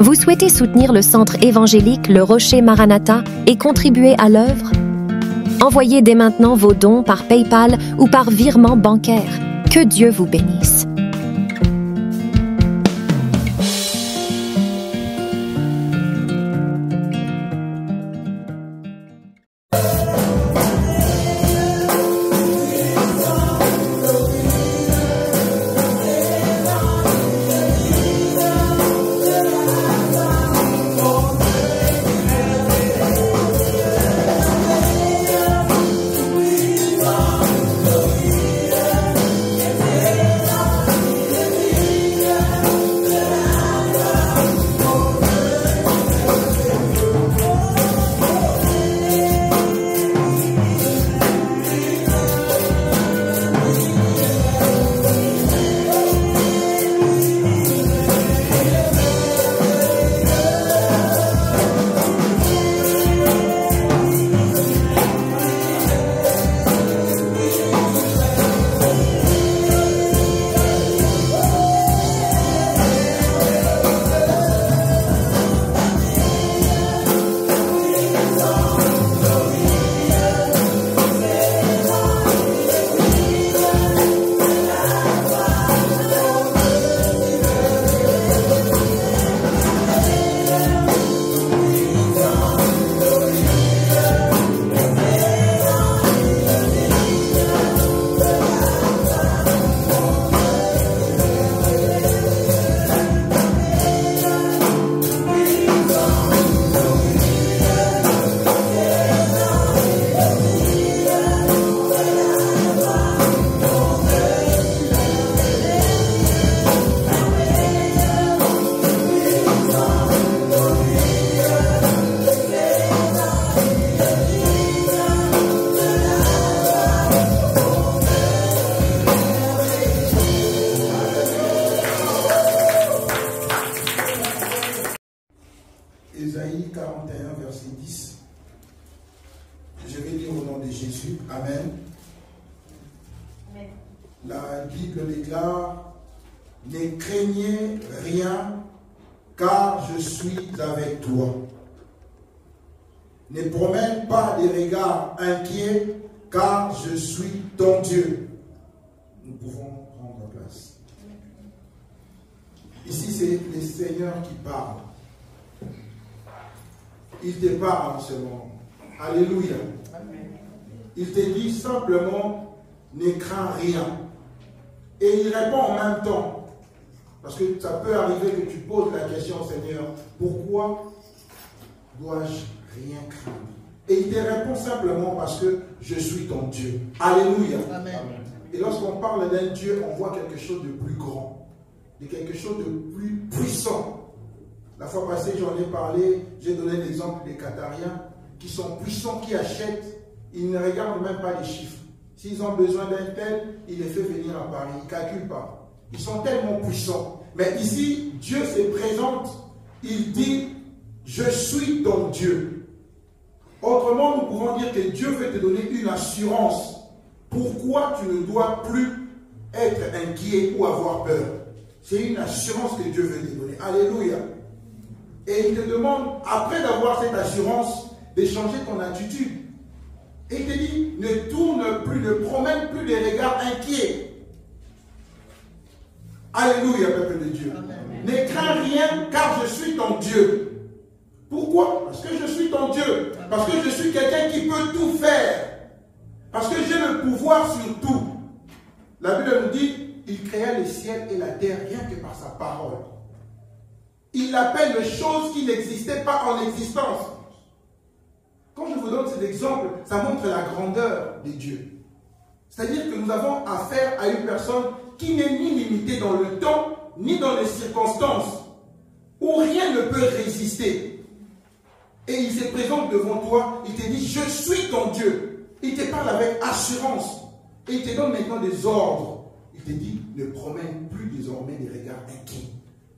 Vous souhaitez soutenir le centre évangélique Le Rocher Maranatha et contribuer à l'œuvre? Envoyez dès maintenant vos dons par PayPal ou par virement bancaire. Que Dieu vous bénisse. Ésaïe 41, verset 10. Je vais lire au nom de Jésus. Amen. Amen. La Bible déclare: ne craignez rien, car je suis avec toi. Ne promène pas des regards inquiets, car je suis ton Dieu. Nous pouvons prendre place. Ici, c'est le Seigneur qui parle. Il te parle en ce moment. Alléluia. Amen. Il te dit simplement: ne crains rien. Et il répond en même temps. Parce que ça peut arriver que tu poses la question au Seigneur: pourquoi dois-je rien craindre? Et il te répond simplement: parce que je suis ton Dieu. Alléluia. Amen. Et lorsqu'on parle d'un Dieu, on voit quelque chose de plus grand, de quelque chose de plus puissant. La fois passée, j'en ai parlé, j'ai donné l'exemple des Qatariens qui sont puissants, qui achètent, ils ne regardent même pas les chiffres. S'ils ont besoin d'un tel, ils les font venir à Paris, ils ne calculent pas. Ils sont tellement puissants. Mais ici, Dieu se présente, il dit: je suis ton Dieu. Autrement, nous pouvons dire que Dieu veut te donner une assurance. Pourquoi tu ne dois plus être inquiet ou avoir peur? C'est une assurance que Dieu veut te donner. Alléluia. Et il te demande, après d'avoir cette assurance, de changer ton attitude. Et il te dit: ne tourne plus, ne promène plus des regards inquiets. Alléluia, peuple de Dieu. Amen. Ne crains rien, car je suis ton Dieu. Pourquoi? Parce que je suis ton Dieu. Parce que je suis quelqu'un qui peut tout faire. Parce que j'ai le pouvoir sur tout. La Bible nous dit: il créa le ciel et la terre rien que par sa parole. Il appelle les choses qui n'existaient pas en existence. Quand je vous donne cet exemple, ça montre la grandeur de Dieu. C'est-à-dire que nous avons affaire à une personne qui n'est ni limitée dans le temps, ni dans les circonstances, où rien ne peut résister. Et il se présente devant toi, il te dit: je suis ton Dieu. Il te parle avec assurance. Et il te donne maintenant des ordres. Il te dit: ne promène plus désormais des regards inquiets.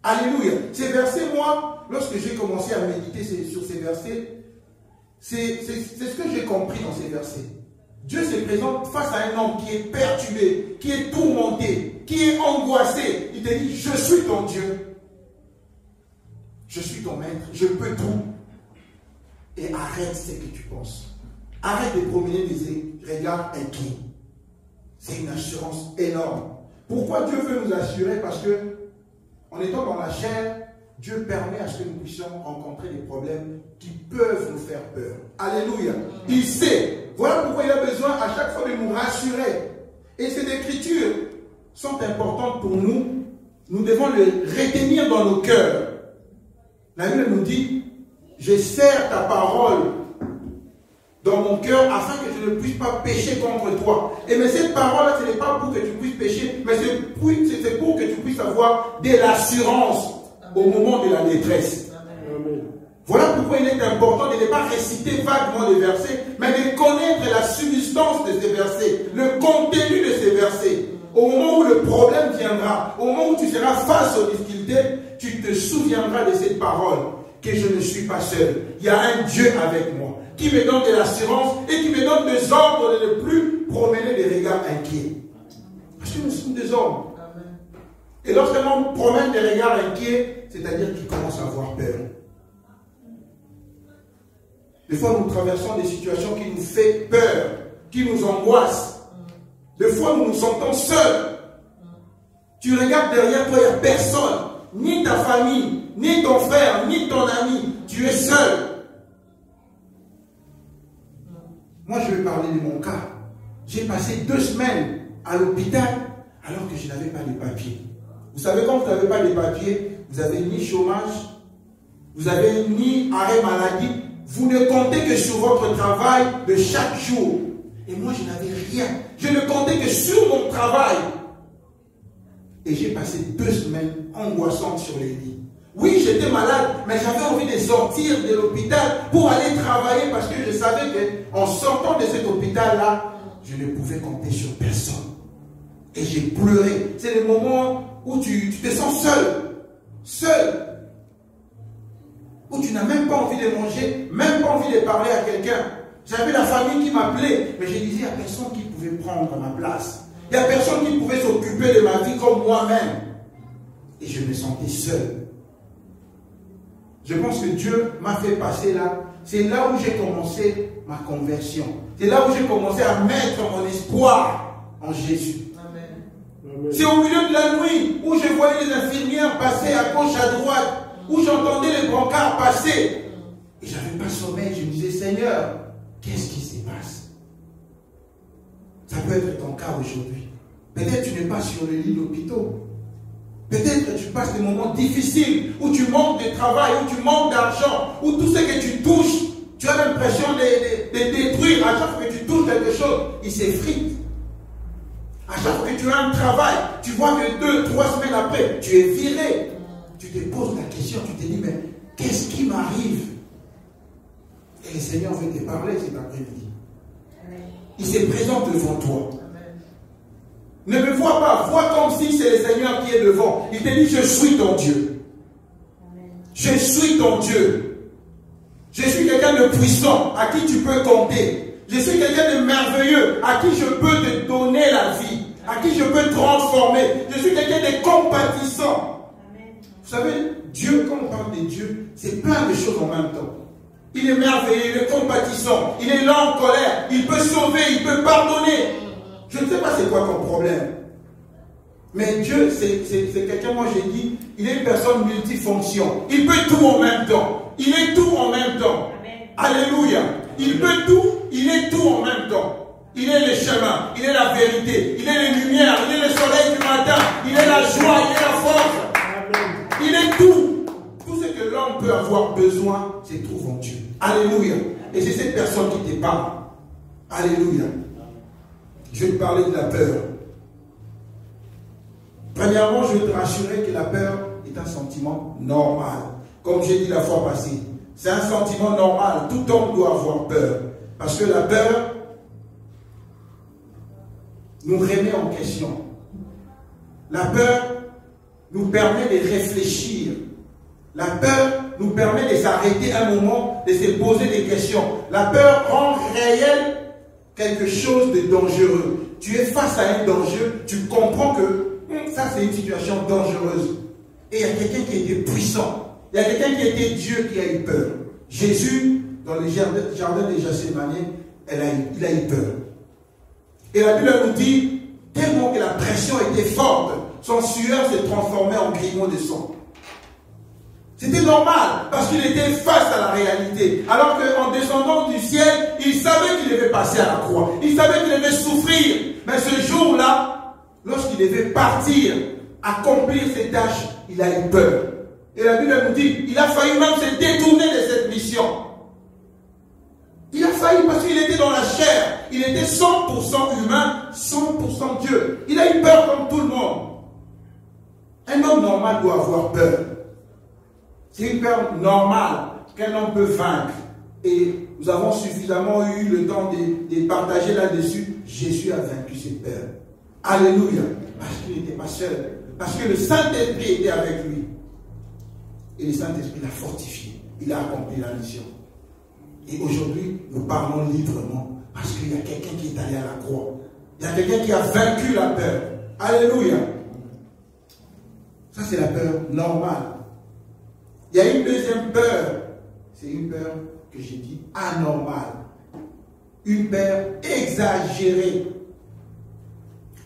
Alléluia. Ces versets, moi, lorsque j'ai commencé à méditer sur ces versets, c'est ce que j'ai compris dans ces versets. Dieu se présente face à un homme qui est perturbé, qui est tourmenté, qui est angoissé. Il te dit: je suis ton Dieu. je suis ton maître, je peux tout. Et arrête ce que tu penses. Arrête de promener des regards inquiets. C'est une assurance énorme. Pourquoi Dieu veut nous assurer? Parce que, en étant dans la chair, Dieu permet à ce que nous puissions rencontrer des problèmes qui peuvent nous faire peur. Alléluia. Il sait. Voilà pourquoi il a besoin à chaque fois de nous rassurer. Et ces écritures sont importantes pour nous. Nous devons les retenir dans nos cœurs. La Bible nous dit, je serre ta parole dans mon cœur afin que je ne puisse pas pécher contre toi. Et mais cette parole-là, ce n'est pas pour que tu puisses pécher, mais c'est pour que tu puisses avoir de l'assurance au moment de la détresse. Amen. Voilà pourquoi il est important de ne pas réciter vaguement les versets, mais de connaître la substance de ces versets, le contenu de ces versets. Au moment où le problème viendra, au moment où tu seras face aux difficultés, tu te souviendras de cette parole, que je ne suis pas seul. Il y a un Dieu avec moi, qui me donne de l'assurance et qui me donne des ordres de ne plus promener des regards inquiets. Parce que nous sommes des hommes. Et lorsqu'on promène des regards inquiets, c'est-à-dire qu'ils commencent à avoir peur. Des fois, nous traversons des situations qui nous font peur, qui nous angoissent. Des fois, nous nous sentons seuls. Tu regardes derrière toi, il n'y a personne. Ni ta famille, ni ton frère, ni ton ami. Tu es seul. Moi, je vais parler de mon cas. J'ai passé 2 semaines à l'hôpital alors que je n'avais pas de papiers. Vous savez, quand vous n'avez pas de papiers, vous n'avez ni chômage, vous n'avez ni arrêt maladie. Vous ne comptez que sur votre travail de chaque jour. Et moi, je n'avais rien. Je ne comptais que sur mon travail. Et j'ai passé 2 semaines angoissantes sur les lits. Oui, j'étais malade, mais j'avais envie de sortir de l'hôpital pour aller travailler parce que je savais qu'en sortant de cet hôpital-là, je ne pouvais compter sur personne. Et j'ai pleuré. C'est le moment où tu te sens seul. Seul. Où tu n'as même pas envie de manger, même pas envie de parler à quelqu'un. J'avais la famille qui m'appelait, mais je disais, il n'y a personne qui pouvait prendre ma place. Il n'y a personne qui pouvait s'occuper de ma vie comme moi-même. Et je me sentais seul. Je pense que Dieu m'a fait passer là. C'est là où j'ai commencé ma conversion. C'est là où j'ai commencé à mettre mon espoir en Jésus. C'est au milieu de la nuit où je voyais les infirmières passer à gauche, à droite, où j'entendais les brancards passer. Et je n'avais pas sommeil. Je me disais, Seigneur, qu'est-ce qui se passe? Ça peut être ton cas aujourd'hui. Peut-être tu n'es pas sur le lit d'hôpitaux. Peut-être que tu passes des moments difficiles où tu manques de travail, où tu manques d'argent, où tout ce que tu touches, tu as l'impression de détruire. À chaque fois que tu touches quelque chose, il s'effrite. À chaque fois que tu as un travail, tu vois que 2-3 semaines après, tu es viré. Tu te poses la question, tu te dis, mais qu'est-ce qui m'arrive? Et le Seigneur veut te parler cet après-midi. Il se présente devant toi. Ne me vois pas, vois comme si c'est le Seigneur qui est devant. Il te dit, je suis ton Dieu. Je suis ton Dieu. Je suis quelqu'un de puissant à qui tu peux compter. Je suis quelqu'un de merveilleux à qui je peux te donner la vie, à qui je peux transformer. Je suis quelqu'un de compatissant. Vous savez, Dieu, quand on parle de Dieu, c'est plein de choses en même temps. Il est merveilleux, il est compatissant, il est lent en colère, il peut sauver, il peut pardonner. Je ne sais pas c'est quoi ton problème. Mais Dieu, c'est quelqu'un, moi j'ai dit, il est une personne multifonction. Il peut tout en même temps. Il est tout en même temps. Amen. Alléluia. Il peut tout, il est tout en même temps. Il est le chemin, il est la vérité, il est les lumières, il est le soleil du matin, il est la joie, il est la force. Amen. Il est tout. Tout ce que l'homme peut avoir besoin, se trouve en Dieu. Alléluia. Et c'est cette personne qui te parle. Alléluia. Je vais te parler de la peur. Premièrement, je vais te rassurer que la peur est un sentiment normal. Comme j'ai dit la fois passée, c'est un sentiment normal. Tout homme doit avoir peur. Parce que la peur nous remet en question. La peur nous permet de réfléchir. La peur nous permet de s'arrêter un moment, de se poser des questions. La peur rend réel quelque chose de dangereux. Tu es face à un danger, tu comprends que ça c'est une situation dangereuse. Et il y a quelqu'un qui était puissant. Il y a quelqu'un qui était Dieu qui a eu peur. Jésus, dans le jardin de Gethsémani, il a eu peur. Et la Bible nous dit, tellement que la pression était forte, son sueur se transformait en grimoire de sang. C'était normal, parce qu'il était face à la réalité. Alors qu'en descendant du ciel, il savait qu'il devait passer à la croix. Il savait qu'il devait souffrir. Mais ce jour-là, lorsqu'il devait partir, accomplir ses tâches, il a eu peur. Et la Bible nous dit, il a failli même se détourner de cette mission. Il a failli parce qu'il était dans la chair. Il était 100% humain, 100% Dieu. Il a eu peur comme tout le monde. Un homme normal doit avoir peur. C'est une peur normale qu'un homme peut vaincre. Et nous avons suffisamment eu le temps de partager là-dessus. Jésus a vaincu ses peurs. Alléluia. Parce qu'il n'était pas seul. Parce que le Saint-Esprit était avec lui. Et le Saint-Esprit l'a fortifié. Il a accompli la mission. Et aujourd'hui, nous parlons librement. Parce qu'il y a quelqu'un qui est allé à la croix. Il y a quelqu'un qui a vaincu la peur. Alléluia. Ça, c'est la peur normale. Il y a une deuxième peur. C'est une peur que j'ai dit anormale. Une peur exagérée.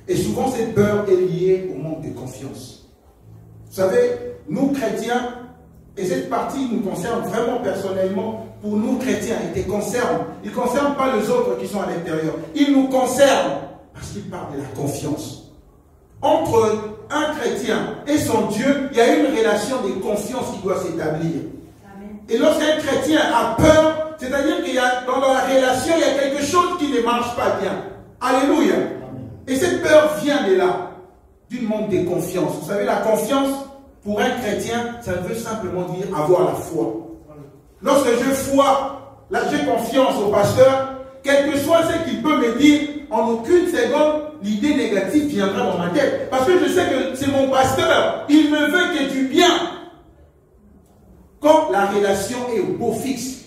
Et souvent, cette peur est liée au manque de confiance. Vous savez, nous chrétiens, et cette partie nous concerne vraiment personnellement, pour nous chrétiens, il te concerne. Il ne concerne pas les autres qui sont à l'intérieur. Il nous concerne parce qu'il parle de la confiance. Entre un chrétien et son Dieu, il y a une relation de confiance qui doit s'établir. Et lorsqu'un chrétien a peur, c'est-à-dire qu'il y a dans la relation, il y a quelque chose qui ne marche pas bien. Alléluia. Et cette peur vient de là, d'une manque de confiance. Vous savez, la confiance, pour un chrétien, ça veut simplement dire avoir la foi. Lorsque j'ai confiance au pasteur, quel que soit ce qu'il peut me dire, en aucune seconde, l'idée négative viendra dans ma tête. Parce que je sais que c'est mon pasteur. Il me veut que du bien. Quand la relation est au beau fixe,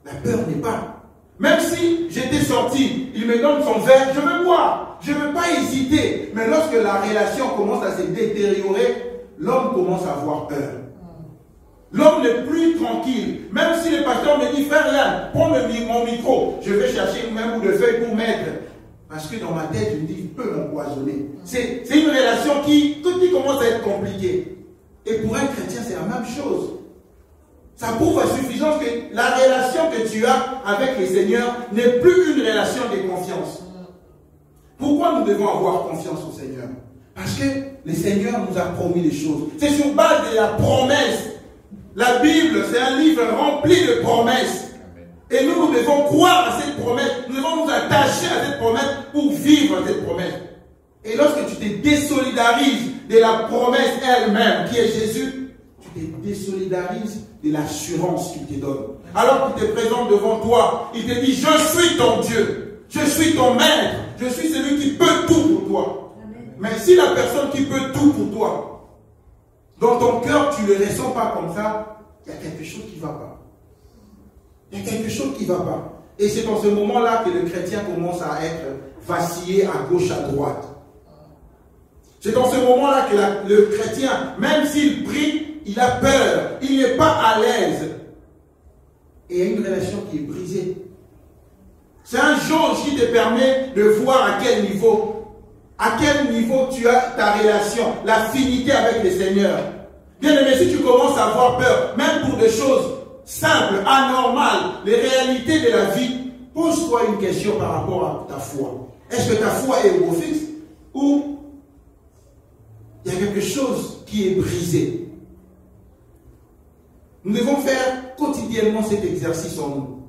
la peur n'est pas. Même si j'étais sorti, il me donne son verre, je veux boire. Je ne veux pas hésiter. Mais lorsque la relation commence à se détériorer, l'homme commence à avoir peur. L'homme n'est plus tranquille. Même si le pasteur me dit, frère Yann, prends mon micro, je vais chercher une main ou de feuilles pour mettre. Parce que dans ma tête, je me dis, il peut m'empoisonner. C'est une relation qui commence à être compliquée. Et pour un chrétien, c'est la même chose. Ça prouve à suffisance que la relation que tu as avec le Seigneur n'est plus une relation de confiance. Pourquoi nous devons avoir confiance au Seigneur? Parce que le Seigneur nous a promis des choses. C'est sur base de la promesse. La Bible, c'est un livre rempli de promesses. Et nous devons croire à cette promesse. Nous devons nous attacher à cette promesse pour vivre cette promesse. Et lorsque tu te désolidarises de la promesse elle-même, qui est Jésus, tu te désolidarises de l'assurance qu'il te donne. Alors qu'il te présente devant toi, il te dit, je suis ton Dieu, je suis ton maître, je suis celui qui peut tout pour toi. Amen. Mais si la personne qui peut tout pour toi, dans ton cœur, tu ne le ressens pas comme ça, il y a quelque chose qui ne va pas. Il y a quelque chose qui ne va pas. Et c'est dans ce moment-là que le chrétien commence à être vacillé à gauche, à droite. C'est dans ce moment-là que le chrétien, même s'il prie, il a peur, il n'est pas à l'aise. Et il y a une relation qui est brisée. C'est un jauge qui te permet de voir à quel niveau tu as ta relation, l'affinité avec le Seigneur. Bien aimé, si tu commences à avoir peur, même pour des choses simples, anormales, les réalités de la vie, pose-toi une question par rapport à ta foi. Est-ce que ta foi est au beau fixe ou il y a quelque chose qui est brisé? Nous devons faire quotidiennement cet exercice en nous.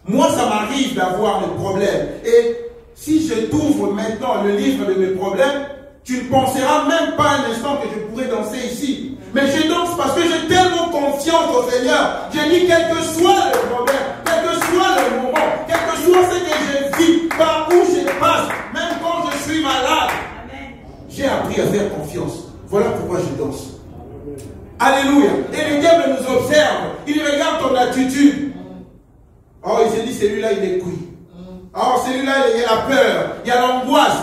Moi, ça m'arrive d'avoir des problèmes. Et si je t'ouvre maintenant le livre de mes problèmes, tu ne penseras même pas un instant que je pourrais danser ici. Mais je danse parce que j'ai tellement confiance au Seigneur. J'ai dit, quel que soit le problème, quel que soit le moment, quel que soit ce que je vis, par où je passe, même quand je suis malade, j'ai appris à faire confiance. Voilà pourquoi je danse. Alléluia. Et le diable nous observe. Il regarde ton attitude. Oh, il se dit, celui-là, il est cuit. Oh, celui-là, il y a la peur, il y a l'angoisse.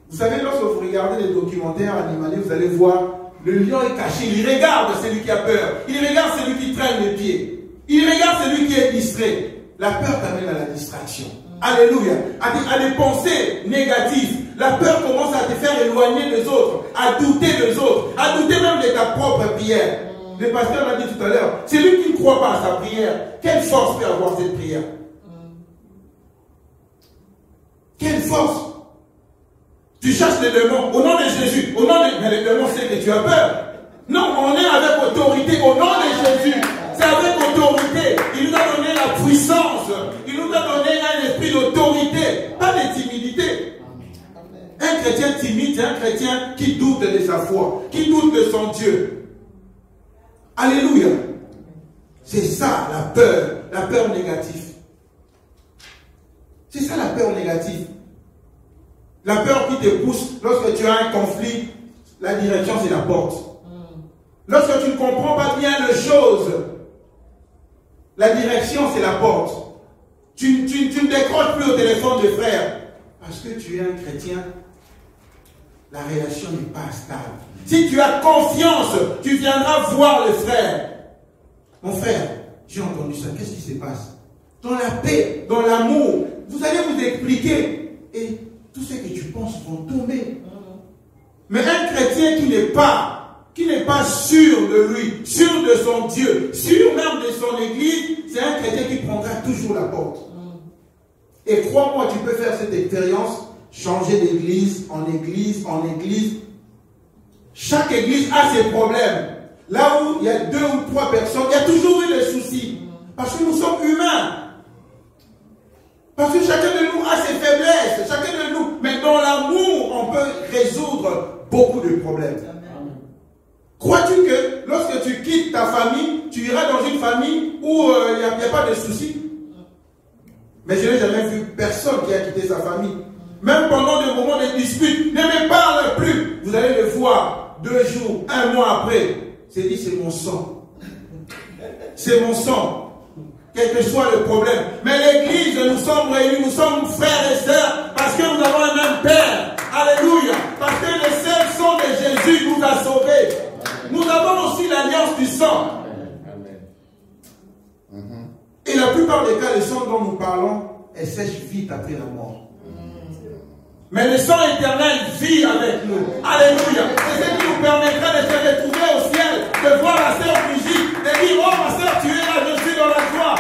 Vous savez, lorsque vous regardez les documentaires animaliers, vous allez voir Le lion est caché, il regarde celui qui a peur. Il regarde celui qui traîne les pieds. Il regarde celui qui est distrait. La peur t'amène à la distraction. Alléluia. À des pensées négatives. La peur commence à te faire éloigner des autres, à douter des autres, à douter même de ta propre prière. Le pasteur l'a dit tout à l'heure, c'est lui qui ne croit pas à sa prière. Quelle force peut avoir cette prière? Quelle force? Tu cherches les démons au nom de Jésus. Au nom de... Mais les démons, c'est que tu as peur. Non, on est avec autorité au nom de Jésus. C'est avec autorité. Il nous a donné la puissance. Il nous a donné un esprit d'autorité, pas de timidité. Un chrétien timide, c'est un chrétien qui doute de sa foi, qui doute de son Dieu. Alléluia. C'est ça la peur négative. C'est ça la peur négative. La peur qui te pousse, lorsque tu as un conflit, la direction c'est la porte. Lorsque tu ne comprends pas bien les choses, la direction c'est la porte. Tu ne décroches plus au téléphone de frère. Parce que tu es un chrétien, la relation n'est pas stable. Si tu as confiance, tu viendras voir les frères. Mon frère, j'ai entendu ça, qu'est-ce qui se passe? Dans la paix, dans l'amour, vous allez vous expliquer. Et tout ce que tu penses vont tomber. Mais un chrétien qui n'est pas sûr de lui, sûr de son Dieu, sûr même de son église, c'est un chrétien qui prendra toujours la porte. Et crois-moi, tu peux faire cette expérience, changer d'église en église en église. Chaque église a ses problèmes. Là où il y a 2 ou 3 personnes, il y a toujours eu des soucis. Parce que nous sommes humains. Parce que chacun de nous a ses faiblesses, chacun de nous. Mais dans l'amour, on peut résoudre beaucoup de problèmes. Crois-tu que lorsque tu quittes ta famille, tu iras dans une famille où il n'y a pas de soucis? Mais je n'ai jamais vu personne qui a quitté sa famille. Même pendant des moments de dispute, ne me parle plus. Vous allez le voir 2 jours, 1 mois après. C'est dit, c'est mon sang. C'est mon sang. Quel que soit le problème. Mais l'église, nous sommes réunis, nous sommes frères et sœurs, parce que nous avons un même Père. Alléluia. Parce que le seul sang de Jésus nous a sauvés. Nous avons aussi l'alliance du sang. Et la plupart des cas, le sang dont nous parlons, elle sèche vite après la mort. Mais le sang éternel vit avec nous. Alléluia. C'est ce qui nous permettra de se retrouver au ciel, de voir la sœur Brigitte, de dire, oh ma sœur, tu es là, je suis dans la joie.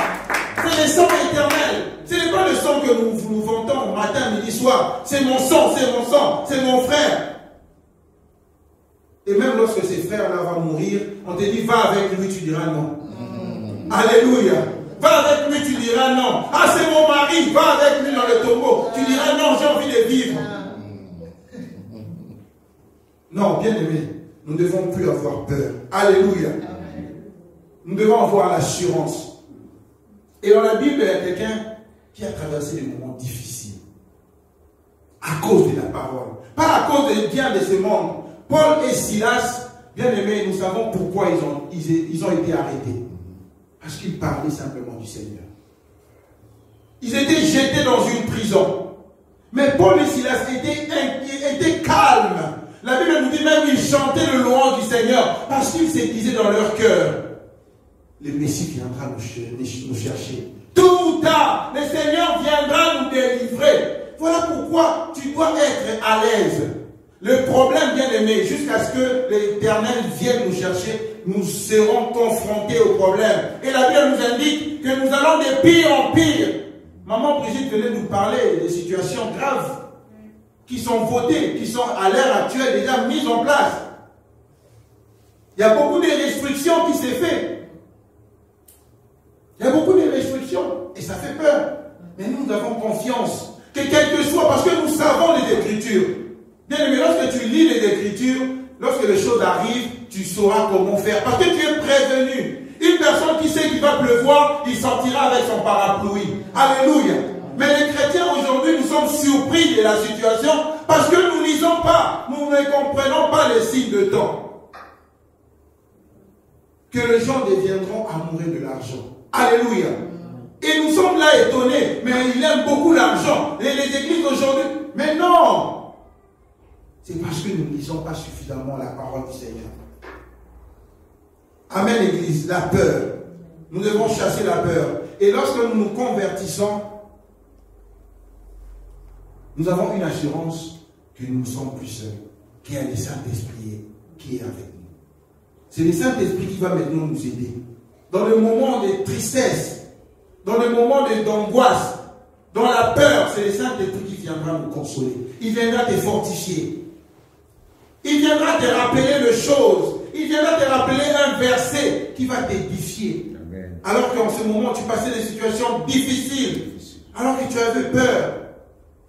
C'est le sang éternel. Ce n'est pas le sang que nous vantons matin, midi, soir. C'est mon sang, c'est mon frère. Et même lorsque ces frères-là vont mourir, on te dit, va avec lui, tu diras non. Alléluia. Va avec lui, tu diras non. Ah, c'est mon mari, va avec lui dans le tombeau. Tu diras non, j'ai envie de vivre. Non, bien aimé, nous ne devons plus avoir peur. Alléluia. Nous devons avoir l'assurance. Et dans la Bible, il y a quelqu'un qui a traversé des moments difficiles. À cause de la parole. Pas à cause des biens de ce monde. Paul et Silas, bien aimés, nous savons pourquoi ils ont été arrêtés. Parce qu'ils parlaient simplement du Seigneur. Ils étaient jetés dans une prison. Mais Paul et Silas étaient calmes. La Bible nous dit même qu'ils chantaient le louange du Seigneur. Parce qu'ils se disaient dans leur cœur, le Messie viendra nous chercher. Tout ou tard, le Seigneur viendra nous délivrer. Voilà pourquoi tu dois être à l'aise. Le problème, bien aimé, jusqu'à ce que l'Éternel vienne nous chercher, nous serons confrontés au problème. Et la Bible nous indique que nous allons de pire en pire. Maman Brigitte venait nous parler des situations graves qui sont votées, qui sont à l'heure actuelle déjà mises en place. Il y a beaucoup de restrictions qui s'est fait. Il y a beaucoup de restrictions et ça fait peur. Mais nous avons confiance que quel que soit, parce que nous savons les Écritures. Bien aimé, lorsque tu lis les Écritures, lorsque les choses arrivent, tu sauras comment faire. Parce que tu es prévenu. Une personne qui sait qu'il va pleuvoir, il sortira avec son parapluie. Alléluia. Mais les chrétiens aujourd'hui, nous sommes surpris de la situation parce que nous ne lisons pas, nous ne comprenons pas les signes de temps. Que les gens deviendront amoureux de l'argent. Alléluia. Et nous sommes là étonnés, mais ils aiment beaucoup l'argent. Et les églises aujourd'hui, mais non. C'est parce que nous ne lisons pas suffisamment la parole du Seigneur. Amen, Église, la peur. Nous devons chasser la peur. Et lorsque nous nous convertissons, nous avons une assurance que nous ne sommes plus seuls, qu'il y a le Saint-Esprit qui est avec nous. C'est le Saint-Esprit qui va maintenant nous aider. Dans le moment de tristesse, dans le moment d'angoisse, dans la peur, c'est le Saint-Esprit qui viendra nous consoler. Il viendra te fortifier. Il viendra te rappeler les choses. Il viendra te rappeler un verset qui va t'édifier. Alors qu'en ce moment, tu passais des situations difficiles, alors que tu avais peur,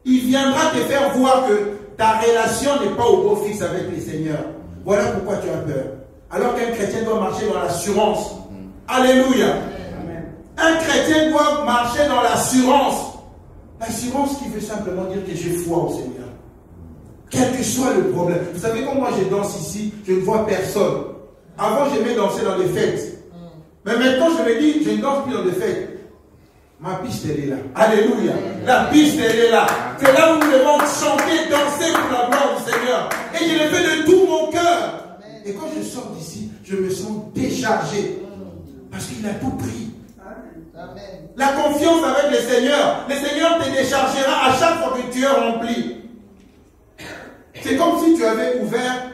il viendra te faire voir que ta relation n'est pas au beau fixe avec le Seigneur. Voilà pourquoi tu as peur. Alors qu'un chrétien doit marcher dans l'assurance. Alléluia. Un chrétien doit marcher dans l'assurance. L'assurance qui veut simplement dire que j'ai foi au Seigneur. Quel que soit le problème. Vous savez, quand moi je danse ici, je ne vois personne. Avant, j'aimais danser dans les fêtes. Mais maintenant, je me dis, je ne danse plus dans les fêtes. Ma piste, elle est là. Alléluia. La piste, elle est là. C'est là où nous devons chanter, danser pour la gloire du Seigneur. Et je le fais de tout mon cœur. Et quand je sors d'ici, je me sens déchargé. Parce qu'il a tout pris. La confiance avec le Seigneur te déchargera à chaque fois que tu es rempli. C'est comme si tu avais ouvert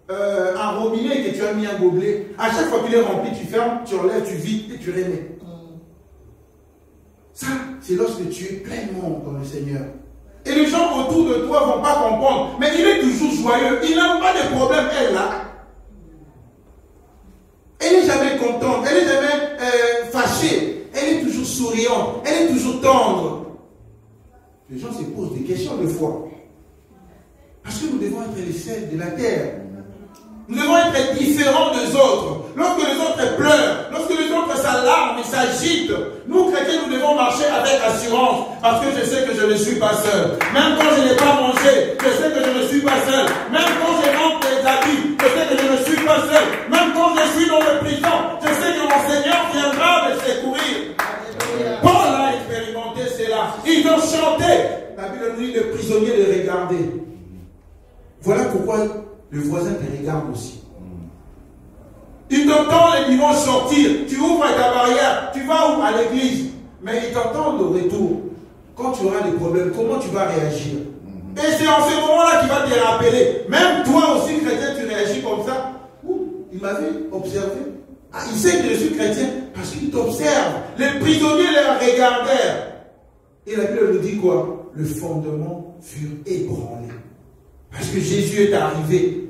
un robinet et que tu as mis un gobelet. À chaque fois qu'il est rempli, tu fermes, tu enlèves, tu vides et tu remets. Ça, c'est lorsque tu es pleinement dans le Seigneur. Et les gens autour de toi ne vont pas comprendre. Mais il est toujours joyeux. Il n'a pas de problème, elle là. Elle n'est jamais contente. Elle n'est jamais fâchée. Elle est toujours souriante. Elle est toujours tendre. Les gens se posent des questions de foi. Parce que nous devons être les sels de la terre. Nous devons être différents des autres. Lorsque les autres pleurent, lorsque les autres s'alarment et s'agitent, nous chrétiens, nous devons marcher avec assurance. Parce que je sais que je ne suis pas seul. Même quand je n'ai pas mangé, je sais que je ne suis pas seul. Même quand je manque des habits, je sais que je ne suis pas seul. Même quand je suis dans le prison, je sais que mon Seigneur viendra me secourir. Paul a expérimenté cela. Ils ont chanté. La Bible nous dit le prisonnier de regarder. Voilà pourquoi le voisin te regarde aussi. Il t'entend les dimanches sortir. Tu ouvres ta barrière. Tu vas où? À l'église. Mais il t'entend au retour. Quand tu auras des problèmes, comment tu vas réagir? Et c'est en ce moment-là qu'il va te rappeler. Même toi aussi, chrétien, tu réagis comme ça. Il m'avait observé. Ah, il sait que je suis chrétien parce qu'il t'observe. Les prisonniers les regardèrent. Et la Bible nous dit quoi? Le fondement fut ébranlé. Parce que Jésus est arrivé.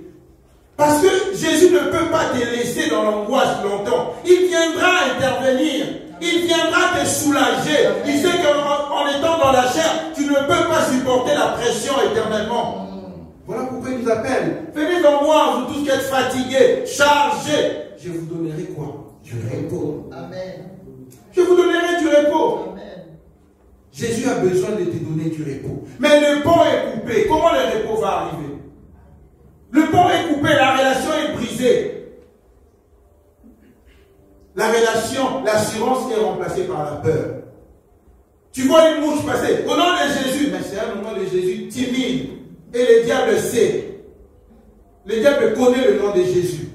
Parce que Jésus ne peut pas te laisser dans l'angoisse longtemps. Il viendra intervenir. Il viendra te soulager. Il sait qu'en étant dans la chair, tu ne peux pas supporter la pression éternellement. Voilà pourquoi il nous appelle. Venez dans moi, vous tous qui êtes fatigués, chargés. Je vous donnerai quoi? Du repos. Amen. Je vous donnerai du repos. Amen. Jésus a besoin de te donner du repos. Mais le pont est coupé. Comment le repos va arriver? Le pont est coupé, la relation est brisée. La relation, l'assurance est remplacée par la peur. Tu vois une mouche passer. Au nom de Jésus, mais c'est un nom de Jésus timide. Et le diable sait. Le diable connaît le nom de Jésus.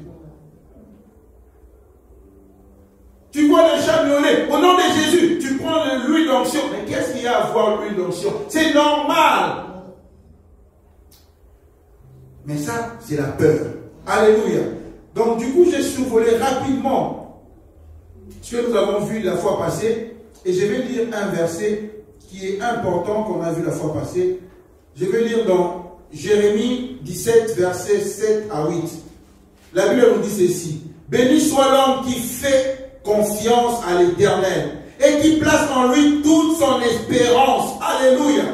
Tu vois le chat miauler. Au nom de Jésus, tu prends l'huile d'onction. Mais qu'est-ce qu'il y a à voir l'huile d'onction? C'est normal. Mais ça, c'est la peur. Alléluia. Donc, du coup, j'ai survolé rapidement ce que nous avons vu la fois passée. Et je vais lire un verset qui est important qu'on a vu la fois passée. Je vais lire dans Jérémie 17, versets 7 à 8. La Bible nous dit ceci. Béni soit l'homme qui fait confiance à l'Éternel et qui place en lui toute son espérance. Alléluia.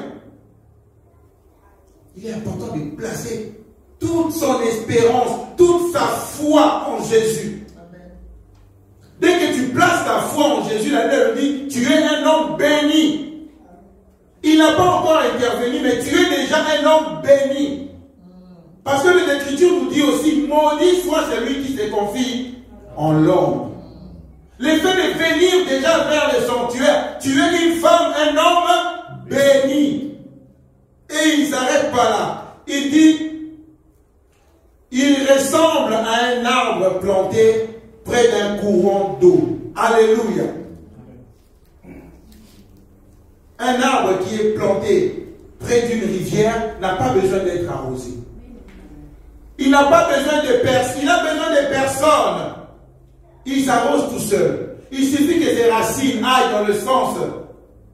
Il est important de placer toute son espérance, toute sa foi en Jésus. Amen. Dès que tu places ta foi en Jésus, la Bible dit, tu es un homme béni. Il n'a pas encore intervenu, mais tu es déjà un homme béni. Parce que l'Écriture nous dit aussi, maudit soit celui qui se confie en l'homme. Le fait de venir déjà vers le sanctuaire, tu es une femme, un homme béni. Et il ne s'arrête pas là. Il dit, il ressemble à un arbre planté près d'un courant d'eau. Alléluia. Un arbre qui est planté près d'une rivière n'a pas besoin d'être arrosé. Il n'a pas besoin de personne. Il a besoin de personne. Il s'arrose tout seul. Il suffit que ses racines aillent dans le sens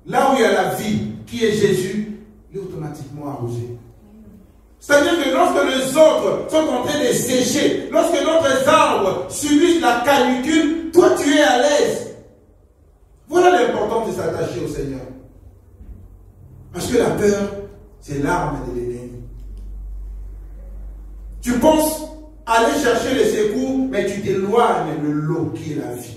là où il y a la vie, qui est Jésus, il est automatiquement arrosé. C'est-à-dire que lorsque les autres sont en train de sécher, lorsque d'autres arbres subissent la canicule, toi tu es à l'aise. Voilà l'importance de s'attacher au Seigneur. Parce que la peur, c'est l'arme de l'ennemi. Tu penses aller chercher les secours, mais tu t'éloignes de l'eau qui est la vie.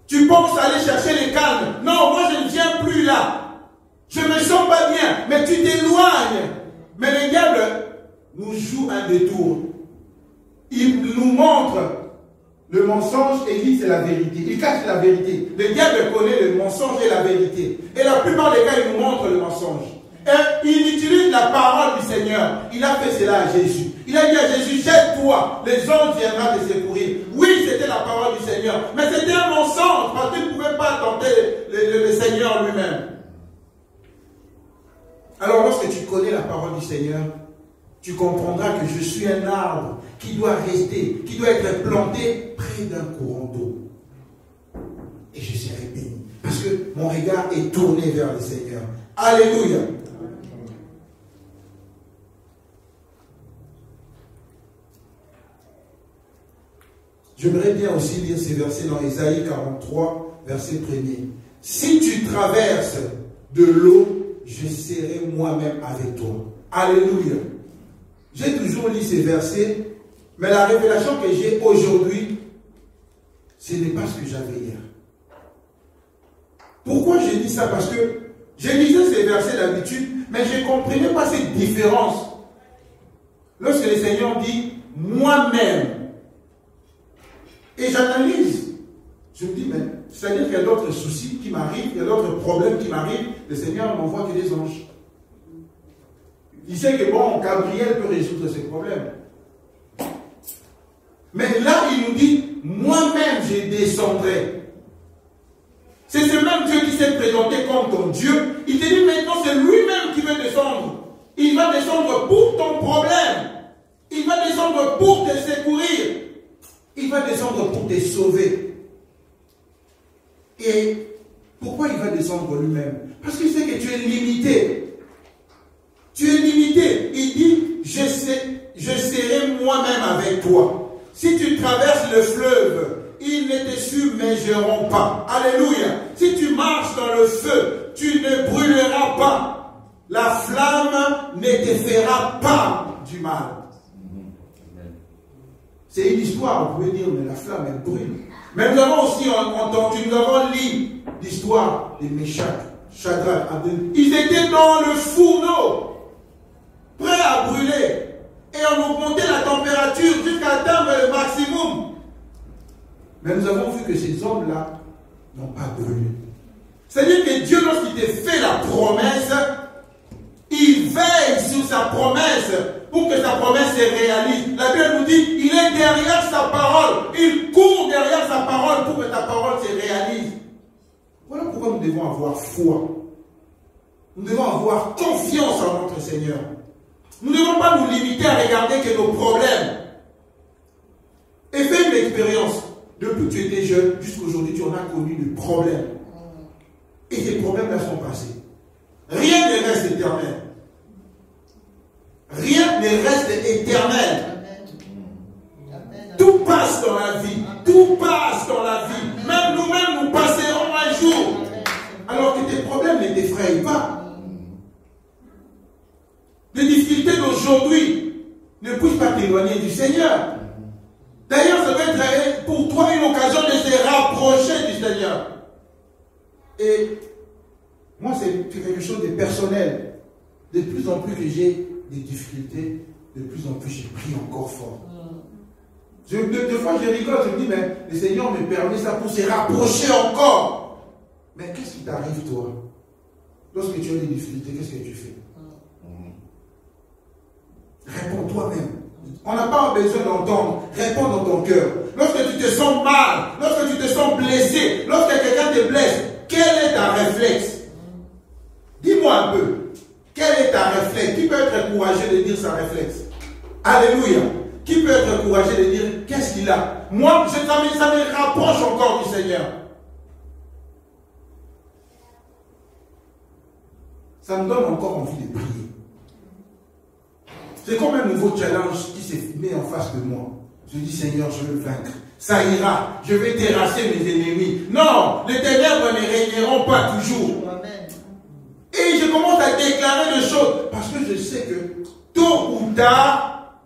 Tu penses aller chercher les calmes. Non, moi je ne viens plus là. Je ne me sens pas bien, mais tu t'éloignes. Mais le diable nous joue un détour. Il nous montre le mensonge et dit c'est la vérité. Il cache la vérité. Le diable connaît le mensonge et la vérité. Et la plupart des cas, il nous montre le mensonge. Et il utilise la parole du Seigneur. Il a fait cela à Jésus. Il a dit à Jésus, jette-toi, les anges viendront te secourir. Oui, c'était la parole du Seigneur. Mais c'était un mensonge parce qu'il ne pouvait pas tenter le Seigneur lui-même. Alors lorsque tu connais la parole du Seigneur, tu comprendras que je suis un arbre qui doit rester, qui doit être planté près d'un courant d'eau. Et je serai béni. Parce que mon regard est tourné vers le Seigneur. Alléluia. J'aimerais bien aussi lire ces versets dans Ésaïe 43, verset 1er. Si tu traverses de l'eau, je serai moi-même avec toi. Alléluia. J'ai toujours lu ces versets, mais la révélation que j'ai aujourd'hui, ce n'est pas ce que j'avais hier. Pourquoi je dis ça? Parce que je lisais ces versets d'habitude, mais je ne comprenais pas cette différence. Lorsque le Seigneur dit « moi-même », et j'analyse, je me dis, mais c'est-à-dire qu'il y a d'autres soucis qui m'arrivent, il y a d'autres problèmes qui m'arrivent, le Seigneur n'envoie que des anges. Il sait que bon, Gabriel peut résoudre ces problèmes. Mais là, il nous dit, moi-même je descendrai. C'est ce même Dieu qui s'est présenté comme ton Dieu. Il te dit maintenant, c'est lui-même qui veut descendre. Il va descendre pour ton problème. Il va descendre pour te secourir. Il va descendre pour te sauver. Et pourquoi il va descendre lui-même? Parce qu'il sait que tu es limité. Tu es limité. Il dit, je serai moi-même avec toi. Si tu traverses le fleuve, ils ne te submergeront pas. Alléluia. Si tu marches dans le feu, tu ne brûleras pas. La flamme ne te fera pas du mal. C'est une histoire, vous pouvez dire, mais la flamme, elle brûle. Mais nous avons aussi entendu, nous avons lu l'histoire des Meshach, Shadrach, Abednego. Ils étaient dans le fourneau, prêts à brûler. Et on augmentait la température jusqu'à atteindre le maximum. Mais nous avons vu que ces hommes-là n'ont pas brûlé. C'est-à-dire que Dieu, lorsqu'il te fait la promesse, il veille sur sa promesse pour que sa promesse se réalise. La Bible nous dit, il est derrière sa parole. Il court derrière sa parole pour que ta parole se réalise. Voilà pourquoi nous devons avoir foi. Nous devons avoir confiance en notre Seigneur. Nous ne devons pas nous limiter à regarder que nos problèmes. Et fais une expérience. Depuis que tu étais jeune, jusqu'à aujourd'hui, tu en as connu des problèmes. Et ces problèmes-là sont passés. Rien ne reste éternel. Rien ne reste éternel. Tout passe dans la vie. Tout passe dans la vie. Même nous-mêmes, nous passerons un jour. Alors que tes problèmes ne t'effrayent pas. Les difficultés d'aujourd'hui ne puissent pas t'éloigner du Seigneur. D'ailleurs, ça va être pour toi une occasion de se rapprocher du Seigneur. Et moi, c'est quelque chose de personnel. De plus en plus que j'ai des difficultés, de plus en plus je prie encore fort. Deux fois je rigole, je me dis, mais le Seigneur me permet ça pour se rapprocher encore. Mais qu'est-ce qui t'arrive toi? Lorsque tu as des difficultés, qu'est-ce que tu fais? Réponds toi-même. On n'a pas besoin d'entendre. Réponds dans ton cœur. sens blessé, lorsque quelqu'un te blesse, quel est ta réflexe? Dis-moi un peu. Quel est ta réflexe? Qui peut être courageux de dire sa réflexe? Alléluia. Qui peut être courageux de dire qu'est-ce qu'il a? Moi, ça me rapproche encore du Seigneur. Ça me donne encore envie de prier. C'est comme un nouveau challenge qui s'est mis en face de moi. Je dis, Seigneur, je veux le vaincre. Ça ira. Je vais terrasser mes ennemis. Non, les ténèbres ne régneront pas toujours. Et je commence à déclarer des choses. Parce que je sais que tôt ou tard,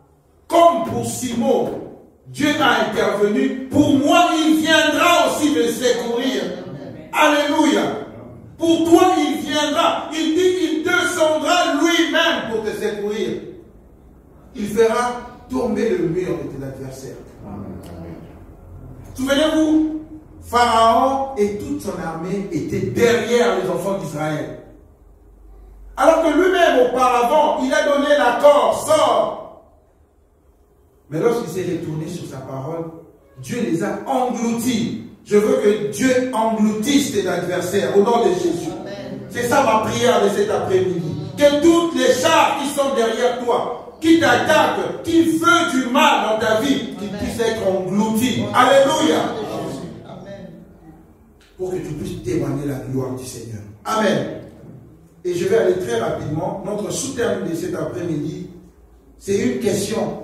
comme pour Simon, Dieu a intervenu. Pour moi, il viendra aussi me secourir. Alléluia. Pour toi, il viendra. Il dit qu'il descendra lui-même pour te secourir. Il fera tomber le mur de ton adversaire. Souvenez-vous, Pharaon et toute son armée étaient derrière les enfants d'Israël. Alors que lui-même, auparavant, il a donné l'accord, sort. Mais lorsqu'il s'est retourné sur sa parole, Dieu les a engloutis. Je veux que Dieu engloutisse tes adversaires au nom de Jésus. C'est ça ma prière de cet après-midi. Que toutes les chars qui sont derrière toi, qui t'attaquent, qui veulent du mal dans ta vie, qu'ils puissent être engloutis. Alléluia. Pour que tu puisses témoigner la gloire du Seigneur. Amen. Et je vais aller très rapidement. Notre sous-terme de cet après-midi, c'est une question.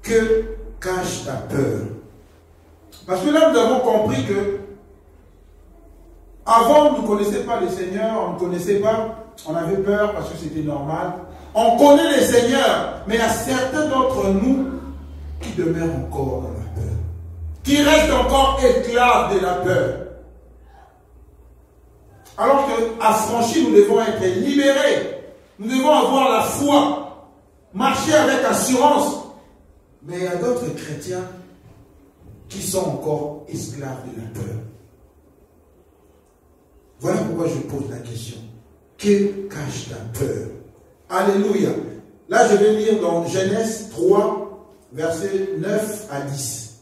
Que cache ta peur? Parce que là, nous avons compris que avant, on ne connaissait pas le Seigneur, on ne connaissait pas, on avait peur parce que c'était normal. On connaît le Seigneur, mais il y a certains d'entre nous qui demeurent encore dans la peur, qui restent encore esclaves de la peur. Alors qu'affranchis, nous devons être libérés. Nous devons avoir la foi, marcher avec assurance. Mais il y a d'autres chrétiens qui sont encore esclaves de la peur. Voilà pourquoi je pose la question. Que cache ta peur? Alléluia. Là, je vais lire dans Genèse 3, versets 9 à 10.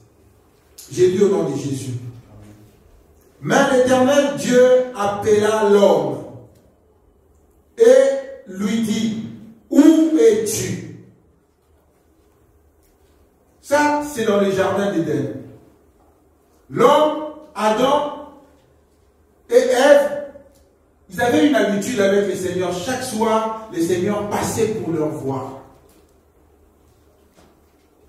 J'ai lu au nom de Jésus. Mais l'Éternel Dieu appela l'homme et lui dit, où es-tu? Ça, c'est dans le jardin d'Éden. L'homme, Adam et Ève, ils avaient une habitude avec le Seigneur. Chaque soir, le Seigneur passait pour leur voir.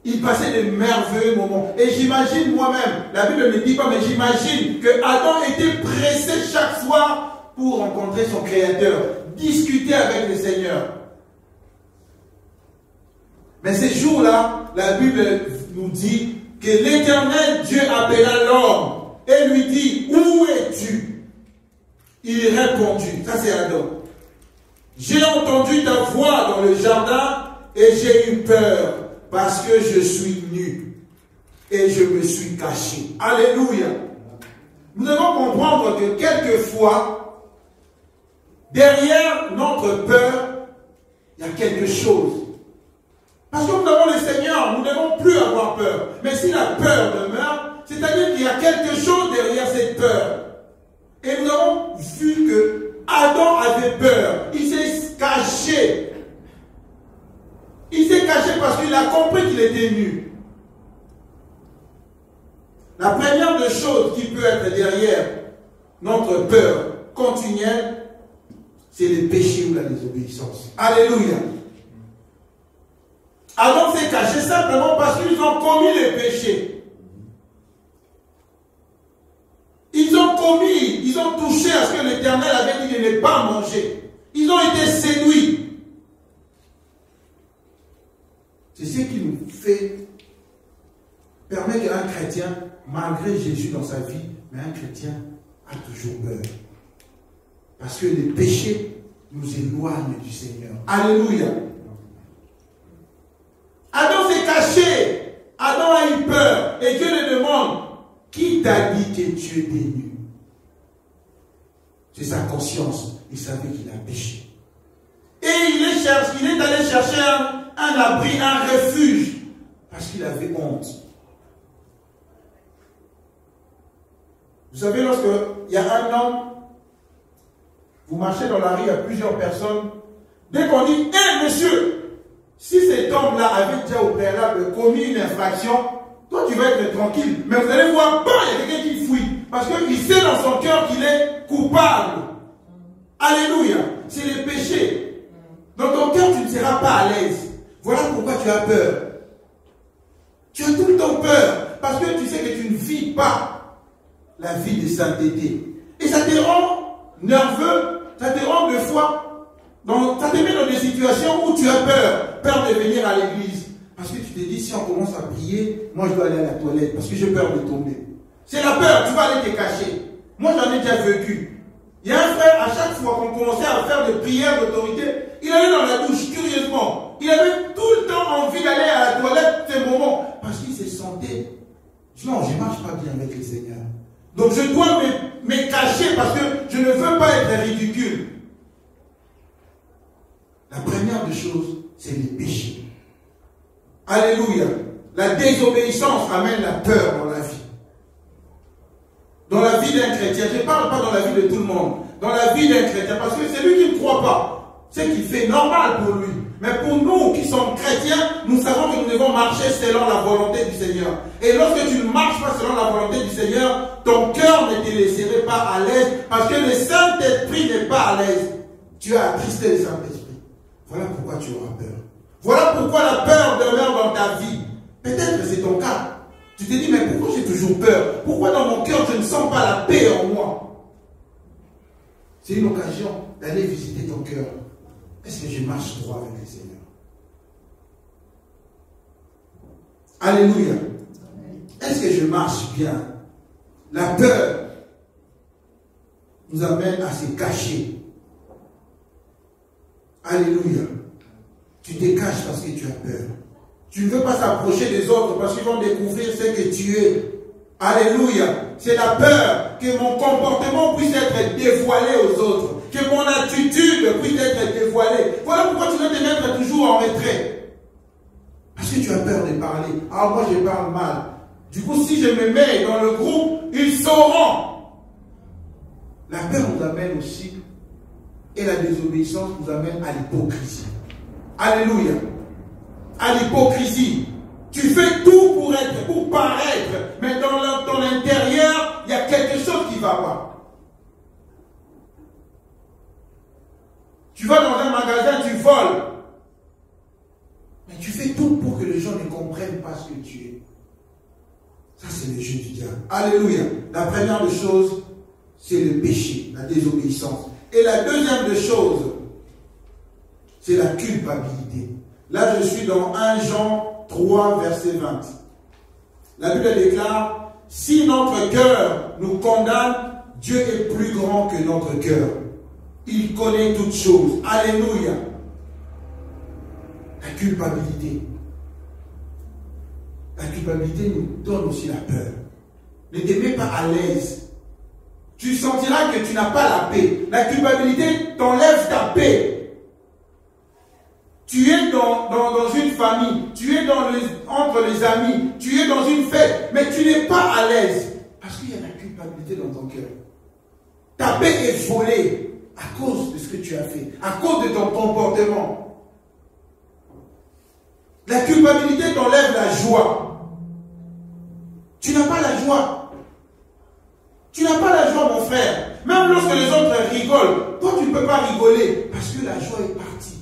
Il passait de merveilleux moments. Et j'imagine moi-même, la Bible ne dit pas, mais j'imagine que Adam était pressé chaque soir pour rencontrer son Créateur, discuter avec le Seigneur. Mais ces jours-là, la Bible nous dit que l'Éternel Dieu appela l'homme et lui dit, où es-tu? Il répondit, ça c'est Adam. J'ai entendu ta voix dans le jardin et j'ai eu peur parce que je suis nu et je me suis caché. Alléluia. Nous devons comprendre que quelquefois, derrière notre peur, il y a quelque chose. Parce que nous avons le Seigneur, nous ne devons plus avoir peur. Mais si la peur demeure, c'est-à-dire qu'il y a quelque chose derrière cette peur. Et nous avons vu que Adam avait peur. Il s'est caché. Il s'est caché parce qu'il a compris qu'il était nu. La première des choses qui peut être derrière notre peur continuelle, c'est le péché ou la désobéissance. Alléluia. Adam s'est caché simplement parce qu'ils ont commis le péché. Ils ont touché à ce que l'Éternel avait dit de ne pas manger. Ils ont été séduits. C'est ce qui nous fait permettre qu'un chrétien, malgré Jésus dans sa vie, mais un chrétien a toujours peur. Parce que les péchés nous éloignent du Seigneur. Alléluia. Adam s'est caché. Adam a eu peur. Et Dieu le demande, qui t'a dit que tu étais nu? C'est sa conscience. Il savait qu'il a péché. Et il est allé chercher un abri, un refuge. Parce qu'il avait honte. Vous savez, lorsque il y a un homme, vous marchez dans la rue, il y a plusieurs personnes. Dès qu'on dit, hé monsieur, si cet homme-là avait déjà au préalable commis une infraction, toi tu vas être tranquille. Mais vous allez voir, bah, il y a quelqu'un qui fouille. Parce qu'il sait dans son cœur qu'il est coupable. Alléluia. C'est le péché. Dans ton cœur, tu ne seras pas à l'aise. Voilà pourquoi tu as peur. Tu as tout le temps peur. Parce que tu sais que tu ne vis pas la vie de sainteté. Et ça te rend nerveux, ça te rend de foi. Ça te met dans des situations où tu as peur. Peur de venir à l'église. Parce que tu te dis, si on commence à prier, moi je dois aller à la toilette. Parce que j'ai peur de tomber. C'est la peur, tu vas aller te cacher. Moi j'en ai déjà vécu. Il y a un frère, à chaque fois qu'on commençait à faire des prières d'autorité, il allait dans la douche, curieusement. Il avait tout le temps envie d'aller à la toilette, ces moments. Parce qu'il se sentait. Non, je ne marche pas bien avec le Seigneur. Donc je dois me cacher parce que je ne veux pas être ridicule. La première des choses, c'est le péché. Alléluia. La désobéissance amène la peur dans la vie. Dans la vie d'un chrétien, je ne parle pas dans la vie de tout le monde. Dans la vie d'un chrétien, parce que c'est lui qui ne croit pas. C'est ce qu'il fait normal pour lui. Mais pour nous qui sommes chrétiens, nous savons que nous devons marcher selon la volonté du Seigneur. Et lorsque tu ne marches pas selon la volonté du Seigneur, ton cœur ne te laisserait pas à l'aise parce que le Saint-Esprit n'est pas à l'aise. Tu as attristé le Saint-Esprit. Voilà pourquoi tu auras peur. Voilà pourquoi la peur demeure dans ta vie. Peut-être que c'est ton cas. Tu te dis, mais pourquoi j'ai toujours peur? Pourquoi dans mon cœur je ne sens pas la paix en moi? C'est une occasion d'aller visiter ton cœur. Est-ce que je marche droit avec le Seigneur? Alléluia. Est-ce que je marche bien? La peur nous amène à se cacher. Alléluia. Tu te caches parce que tu as peur. Tu ne veux pas s'approcher des autres parce qu'ils vont découvrir ce que tu es. Alléluia. C'est la peur que mon comportement puisse être dévoilé aux autres. Que mon attitude puisse être dévoilée. Voilà pourquoi tu dois te mettre toujours en retrait. Parce que tu as peur de parler. Ah, moi je parle mal. Du coup, si je me mets dans le groupe, ils sauront. La peur nous amène aussi, et la désobéissance nous amène à l'hypocrisie. Alléluia. À l'hypocrisie. Tu fais tout pour paraître, mais dans ton intérieur, il y a quelque chose qui ne va pas. Tu vas dans un magasin, tu voles. Mais tu fais tout pour que les gens ne comprennent pas ce que tu es. Ça, c'est le jeu du diable. Alléluia. La première des choses, c'est le péché, la désobéissance. Et la deuxième des choses, c'est la culpabilité. Là, je suis dans 1 Jean 3, verset 20. La Bible déclare, si notre cœur nous condamne, Dieu est plus grand que notre cœur. Il connaît toutes choses. Alléluia. La culpabilité. La culpabilité nous donne aussi la peur. Ne te mets pas à l'aise. Tu sentiras que tu n'as pas la paix. La culpabilité t'enlève ta paix. Tu es dans une famille, tu es entre les amis, tu es dans une fête, mais tu n'es pas à l'aise. Parce qu'il y a la culpabilité dans ton cœur. Ta paix est volée à cause de ce que tu as fait, à cause de ton comportement. La culpabilité t'enlève la joie. Tu n'as pas la joie. Tu n'as pas la joie, mon frère. Même lorsque les autres rigolent, toi tu ne peux pas rigoler parce que la joie est partie.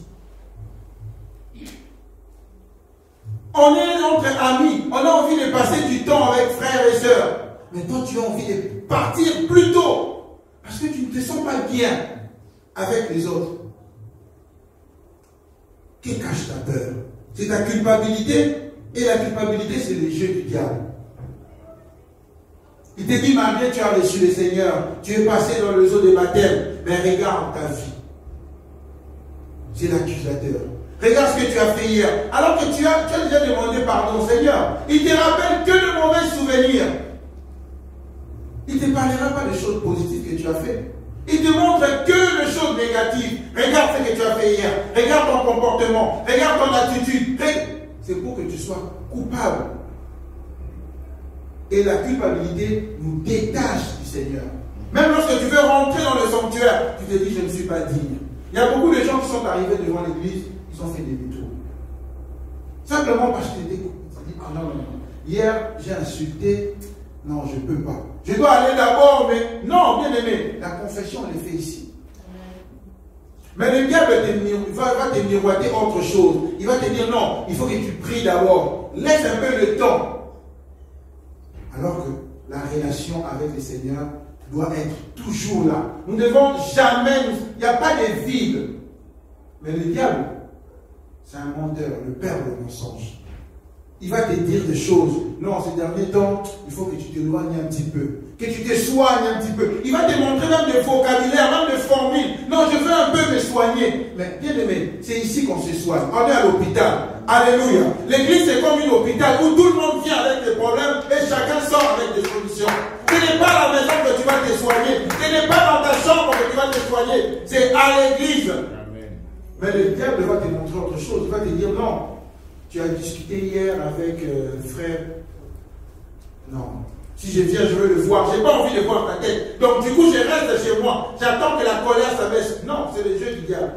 On est entre amis, on a envie de passer du temps avec frères et sœurs. Mais toi, tu as envie de partir plus tôt. Parce que tu ne te sens pas bien avec les autres. Que cache ta peur? C'est ta culpabilité. Et la culpabilité, c'est le jeu du diable. Il te dit, malgré que tu as reçu le Seigneur, tu es passé dans le eau de baptême. Mais regarde ta vie. C'est l'accusateur. Regarde ce que tu as fait hier. Alors que tu as déjà demandé pardon, Seigneur. Il ne te rappelle que de mauvais souvenirs. Il ne te parlera pas des choses positives que tu as fait. Il te montre que les choses négatives. Regarde ce que tu as fait hier. Regarde ton comportement. Regarde ton attitude. C'est pour que tu sois coupable. Et la culpabilité nous détache du Seigneur. Même lorsque tu veux rentrer dans le sanctuaire, tu te dis, je ne suis pas digne. Il y a beaucoup de gens qui sont arrivés devant l'église, ils ont fait des détours. Simplement parce que tu te dis, ah non, non, non. Hier, j'ai insulté, non, je ne peux pas. Je dois aller d'abord, mais non, bien aimé, la confession, elle est faite ici. Mais le diable va te miroiter autre chose. Il va te dire, non, il faut que tu pries d'abord. Laisse un peu le temps. Alors que la relation avec le Seigneur doit être toujours là. Nous ne devons jamais, il n'y a pas de vide. Mais le diable, c'est un menteur, le père de mensonge. Il va te dire des choses. Non, ces derniers temps, il faut que tu t'éloignes un petit peu. Que tu te soignes un petit peu. Il va te montrer même des vocabulaires, même des formules. Non, je veux un peu me soigner. Mais bien aimé, c'est ici qu'on se soigne. On est à l'hôpital. Alléluia. L'église, c'est comme un hôpital où tout le monde vient avec des problèmes et chacun sort avec des solutions. Ce n'est pas à la maison que tu vas te soigner. Ce n'est pas dans ta chambre que tu vas te soigner. C'est à l'église. Mais le diable va te montrer autre chose. Il va te dire non. Tu as discuté hier avec frère. Non. Si je viens, je veux le voir. Je n'ai pas envie de voir ta tête. Donc du coup, je reste chez moi. J'attends que la colère s'abaisse. Non, c'est le jeu du diable.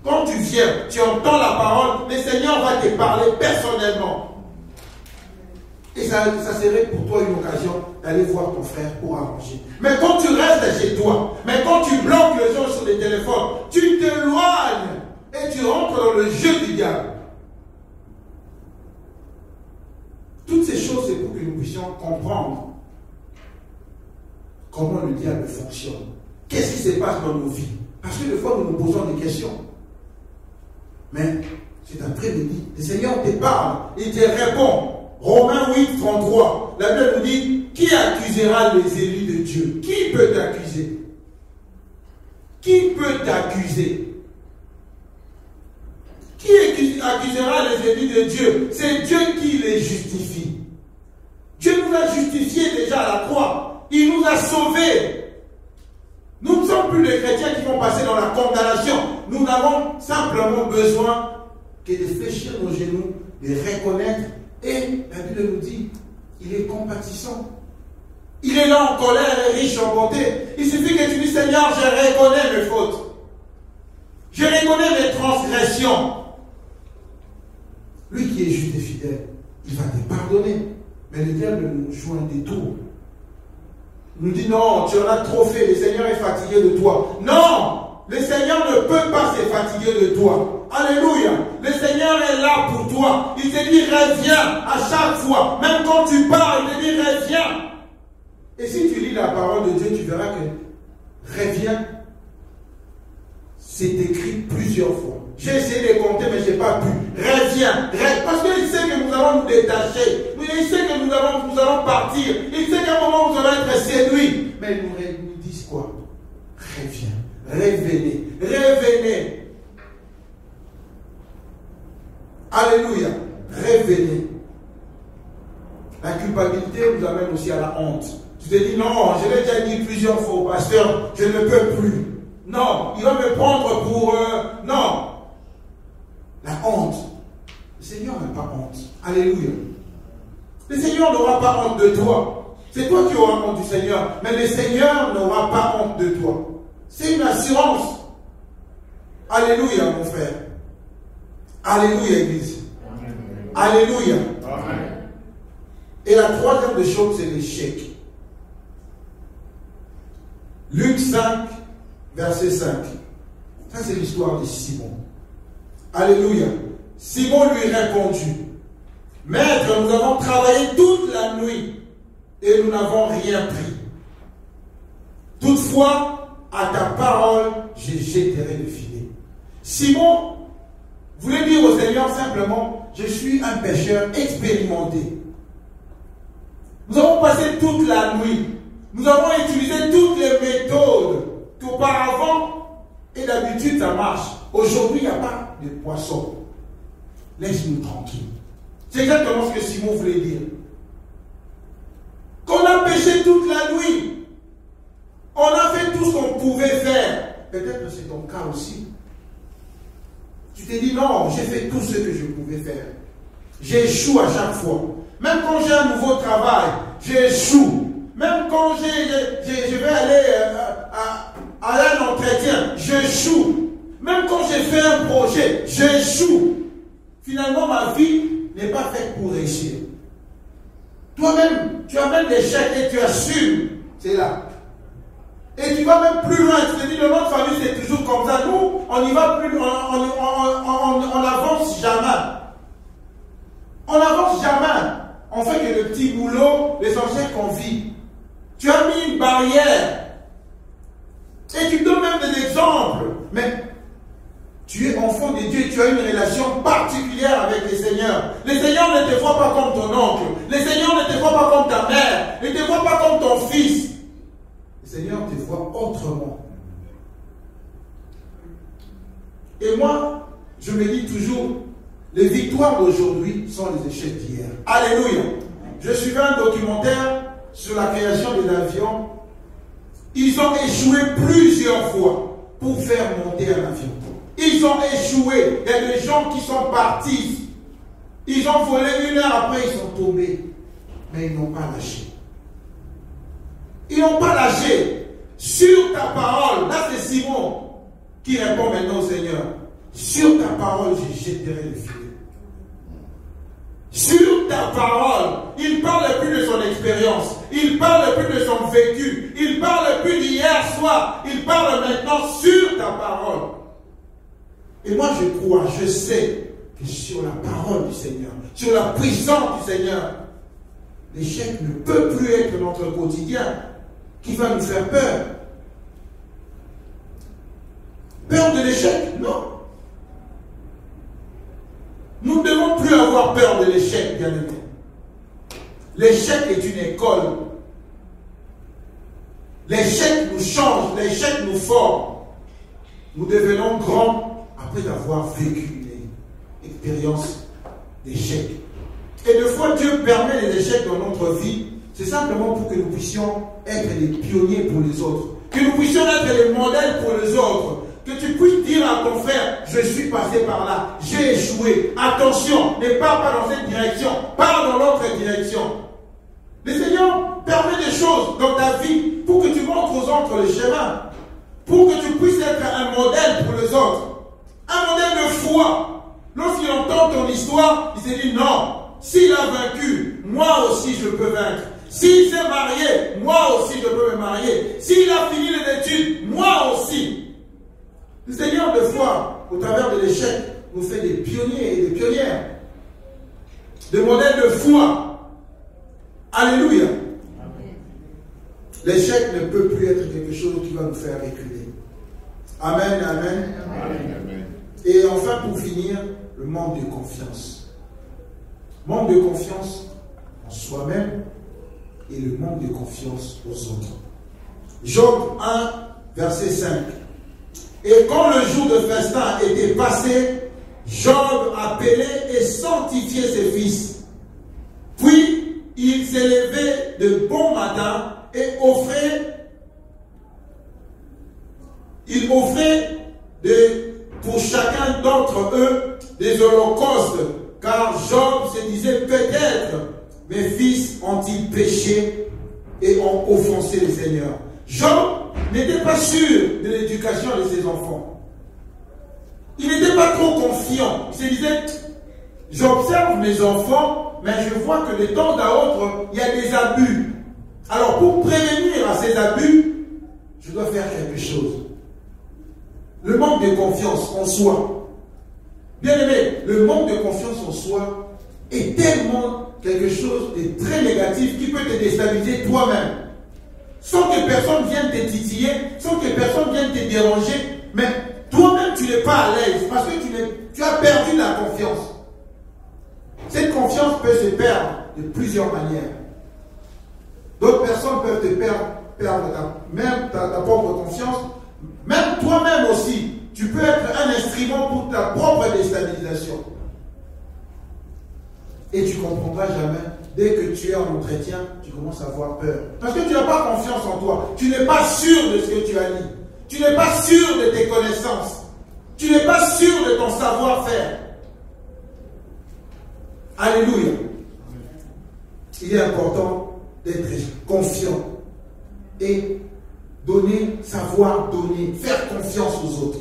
Quand tu viens, tu entends la parole, le Seigneur va te parler personnellement. Et ça serait pour toi une occasion d'aller voir ton frère pour arranger. Mais quand tu restes chez toi, mais quand tu bloques les gens sur les téléphones, tu t'éloignes et tu rentres dans le jeu du diable. Toutes ces choses, c'est pour que nous puissions comprendre comment le diable fonctionne. Qu'est-ce qui se passe dans nos vies? Parce que des fois, nous nous posons des questions. Mais cet après-midi, le Seigneur te parle, il te répond. Romains 8, 33. La Bible nous dit, qui accusera les élus de Dieu? Qui peut t'accuser? Qui peut t'accuser? Qui accusera les élus de Dieu? C'est Dieu qui les justifie. Dieu nous a justifiés déjà à la croix. Il nous a sauvés. Nous ne sommes plus les chrétiens qui vont passer dans la condamnation. Nous n'avons simplement besoin que de fléchir nos genoux, de reconnaître. Et la Bible nous dit, il est compatissant. Il est là en colère et riche en bonté. Il suffit que tu dis, Seigneur, je reconnais mes fautes. Je reconnais mes transgressions. Lui qui est juste et fidèle, il va te pardonner. Mais le diable nous joue un détour. Il nous dit non, tu en as trop fait, le Seigneur est fatigué de toi. Non, le Seigneur ne peut pas se fatiguer de toi. Alléluia. Le Seigneur est là pour toi. Il te dit reviens à chaque fois. Même quand tu parles, il te dit reviens. Et si tu lis la parole de Dieu, tu verras que reviens, c'est écrit plusieurs fois. J'ai essayé de compter, mais je n'ai pas pu. Reviens. Parce qu'il sait que nous allons nous détacher. Il sait que nous allons partir. Il sait qu'à un moment, nous allons être séduits. Mais ils nous disent quoi? Reviens. Revenez. Revenez. Alléluia. Revenez. La culpabilité nous amène aussi à la honte. Tu te dis, non, je l'ai déjà dit plusieurs fois au pasteur, je ne peux plus. Non, il va me prendre pour... non. La honte. Le Seigneur n'a pas honte. Alléluia. Le Seigneur n'aura pas honte de toi. C'est toi qui auras honte du Seigneur. Mais le Seigneur n'aura pas honte de toi. C'est une assurance. Alléluia, mon frère. Alléluia, Église. Alléluia. Amen. Et la troisième des choses, c'est l'échec. Luc 5, verset 5. Ça, c'est l'histoire de Simon. Alléluia. Simon lui répondit, Maître, nous avons travaillé toute la nuit et nous n'avons rien pris. Toutefois, à ta parole, je jetterai le filet. Simon voulait dire au Seigneur simplement, je suis un pêcheur expérimenté. Nous avons passé toute la nuit. Nous avons utilisé toutes les méthodes qu'auparavant, et d'habitude ça marche. Aujourd'hui, il n'y a pas de poisson. Laisse-nous tranquille. C'est exactement ce que Simon voulait dire. Qu'on a pêché toute la nuit. On a fait tout ce qu'on pouvait faire. Peut-être que c'est ton cas aussi. Tu t'es dit non, j'ai fait tout ce que je pouvais faire. J'échoue à chaque fois. Même quand j'ai un nouveau travail, j'échoue. Même quand je vais aller à un entretien, j'échoue. Même quand j'ai fait un projet, j'échoue. Finalement, ma vie n'est pas faite pour réussir. Toi-même, tu amènes l'échec et tu assumes. C'est là. Et tu vas même plus loin. Tu te dis, notre famille, c'est toujours comme ça. Nous, on y va plus loin. On n'avance jamais. On n'avance jamais. On fait que le petit boulot, l'essentiel qu'on vit. Tu as mis une barrière. Et tu donnes même des exemples. Mais tu es enfant de Dieu et tu as une relation particulière avec le Seigneur. Le Seigneur ne te voit pas comme ton oncle. Le Seigneur ne te voit pas comme ta mère. Il ne te voit pas comme ton fils. Le Seigneur te voit autrement. Et moi, je me dis toujours, les victoires d'aujourd'hui sont les échecs d'hier. Alléluia. Je suivais un documentaire sur la création des avions. Ils ont échoué plusieurs fois pour faire monter un avion. Ils ont échoué. Il y a des gens qui sont partis. Ils ont volé 1 heure après, ils sont tombés. Mais ils n'ont pas lâché. Ils n'ont pas lâché. Sur ta parole, là c'est Simon qui répond maintenant au Seigneur. Sur ta parole, je jetterai le filet. Sur ta parole, il ne parle plus de son expérience, il ne parle plus de son vécu, il ne parle plus d'hier soir, il parle maintenant sur ta parole. Et moi je crois, je sais que sur la parole du Seigneur, sur la puissance du Seigneur, l'échec ne peut plus être notre quotidien qui va nous faire peur. Peur de l'échec? Non. Nous ne devons plus avoir peur de l'échec, bien aimé. L'échec est une école. L'échec nous change, l'échec nous forme. Nous devenons grands après avoir vécu une expérience d'échec. Et des fois, Dieu permet les échecs dans notre vie. C'est simplement pour que nous puissions être les pionniers pour les autres. Que nous puissions être les modèles pour les autres. Que tu puisses dire à ton frère, je suis passé par là, j'ai échoué. Attention, ne pars pas dans cette direction, pars dans l'autre direction. Le Seigneur permet des choses dans ta vie pour que tu montres aux autres le chemin. Pour que tu puisses être un modèle pour les autres. Un modèle de foi. Lorsqu'il entend ton histoire, il se dit non, s'il a vaincu, moi aussi je peux vaincre. S'il s'est marié, moi aussi je peux me marier. S'il a fini les études, moi aussi. Le Seigneur, des fois, au travers de l'échec, nous fait des pionniers et des pionnières. Des modèles de foi. Alléluia. L'échec ne peut plus être quelque chose qui va nous faire reculer. Amen, amen. Amen. Et enfin, pour finir, le manque de confiance. Manque de confiance en soi-même et le manque de confiance aux autres. Job 1, verset 5. Et quand le jour de festin était passé, Job appelait et sanctifiait ses fils. Puis il s'élevait de bon matin et il offrait pour chacun d'entre eux des holocaustes, car Job se disait peut-être mes fils ont-ils péché et ont offensé le Seigneur. Job n'était pas sûr de l'éducation de ses enfants. Il n'était pas trop confiant. Il se disait, j'observe mes enfants, mais je vois que de temps à autre, il y a des abus. Alors pour prévenir à ces abus, je dois faire quelque chose. Le manque de confiance en soi. Bien aimé, le manque de confiance en soi est tellement quelque chose de très négatif qui peut te déstabiliser toi-même. Sans que personne vienne te titiller, sans que personne vienne te déranger, mais toi-même tu n'es pas à l'aise parce que tu as perdu la confiance. Cette confiance peut se perdre de plusieurs manières. D'autres personnes peuvent te perdre ta propre confiance. Même toi-même aussi, tu peux être un instrument pour ta propre déstabilisation. Et tu ne comprendras jamais. Dès que tu es en entretien, tu commences à avoir peur. Parce que tu n'as pas confiance en toi. Tu n'es pas sûr de ce que tu as dit. Tu n'es pas sûr de tes connaissances. Tu n'es pas sûr de ton savoir-faire. Alléluia. il est important d'être confiant et donner, savoir donner, faire confiance aux autres.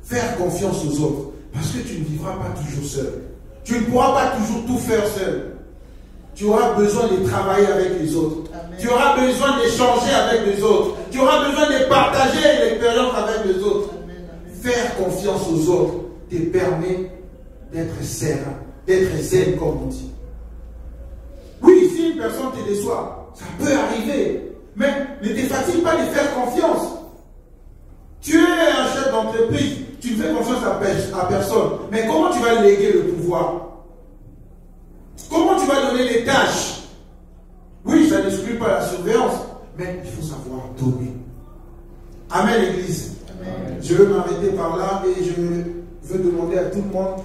Faire confiance aux autres. Parce que tu ne vivras pas toujours seul. Tu ne pourras pas toujours tout faire seul. Tu auras besoin de travailler avec les autres. Amen. Tu auras besoin d'échanger avec les autres. Tu auras besoin de partager l'expérience avec les autres. Amen. Faire confiance aux autres te permet d'être serein, d'être zen comme on dit. Oui, si une personne te déçoit, ça peut arriver. Mais ne te fatigue pas de faire confiance. Tu es un chef d'entreprise, tu ne fais confiance à personne. Mais comment tu vas léguer le pouvoir? Comment tu vas donner les tâches? Oui, ça n'exclut pas la surveillance, mais il faut savoir donner. Amen, l'Église. Je veux m'arrêter par là et je veux demander à tout le monde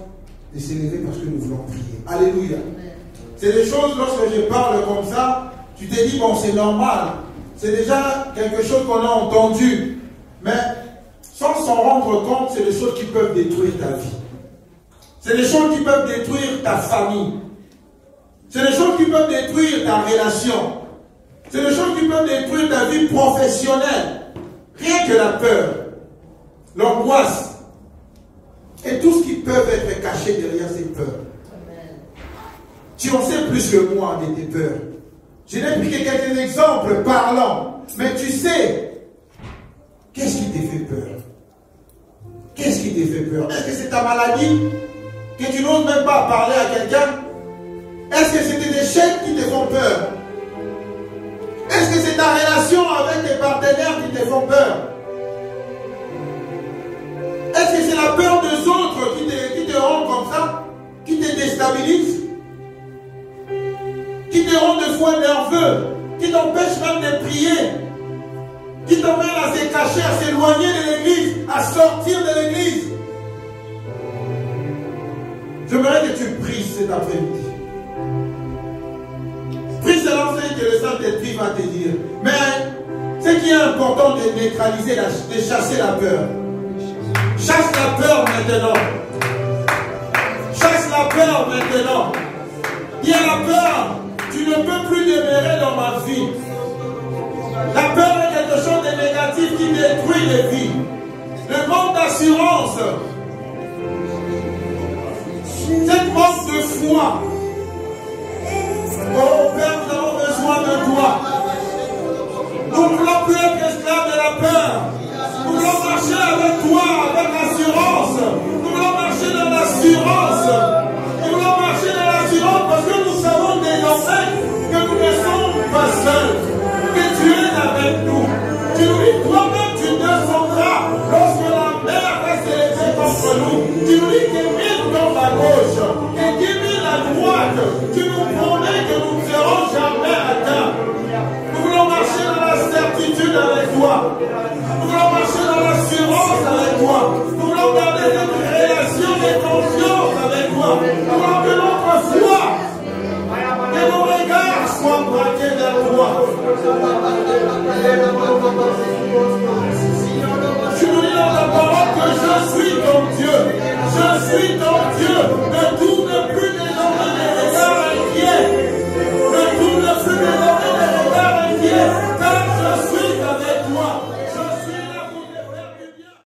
de s'élever parce que nous voulons prier. Alléluia. C'est des choses, lorsque je parle comme ça, tu te dis, bon, c'est normal. C'est déjà quelque chose qu'on a entendu. Mais sans s'en rendre compte, c'est des choses qui peuvent détruire ta vie. C'est des choses qui peuvent détruire ta famille. C'est des choses qui peuvent détruire ta relation. C'est des choses qui peuvent détruire ta vie professionnelle. Rien que la peur, l'angoisse et tout ce qui peut être caché derrière ces peurs. Amen. Tu en sais plus que moi de tes peurs. Je n'ai pris que quelques exemples parlants. Mais tu sais, qu'est-ce qui te fait peur? Qu'est-ce qui te fait peur? Est-ce que c'est ta maladie que tu n'oses même pas parler à quelqu'un? Est-ce que c'est tes échecs qui te font peur? Est-ce que c'est ta relation avec tes partenaires qui te font peur? Est-ce que c'est la peur des autres qui te rend comme ça? Qui te déstabilise? Qui te rend des fois nerveux? Qui t'empêche même de prier? Qui t'emmène à se cacher, à s'éloigner de l'église, à sortir de l'église? J'aimerais que tu pries cet après-midi. Prie selon ce que le Saint-Esprit va te dire. Mais ce qui est important de neutraliser, de chasser la peur. Chasse la peur maintenant. Chasse la peur maintenant. Il y a la peur. Tu ne peux plus demeurer dans ma vie. La peur est quelque chose de négatif qui détruit les vies. Le manque d'assurance. Cette manque de foi. Oh Père, nous avons besoin de toi. Nous ne voulons plus être esclaves de la peur. Nous voulons marcher avec toi, avec assurance. Nous voulons marcher dans l'assurance. Nous voulons marcher dans l'assurance parce que nous savons désormais que nous ne sommes pas seuls. Que tu es avec nous. Tu nous dis toi-même, tu descendras lorsque la mer va s'élever contre nous. Tu nous dis que 1000 tombent à gauche et 10 000 à droite. Tu nous promets que nous ne serons jamais atteints. Nous voulons marcher dans la certitude avec toi. Nous voulons marcher dans l'assurance avec toi. Nous voulons garder cette relation de confiance avec toi. Nous voulons que notre foi, que nos regards soient braqués vers toi. Tu nous dis dans ta parole que je suis ton Dieu. Je suis ton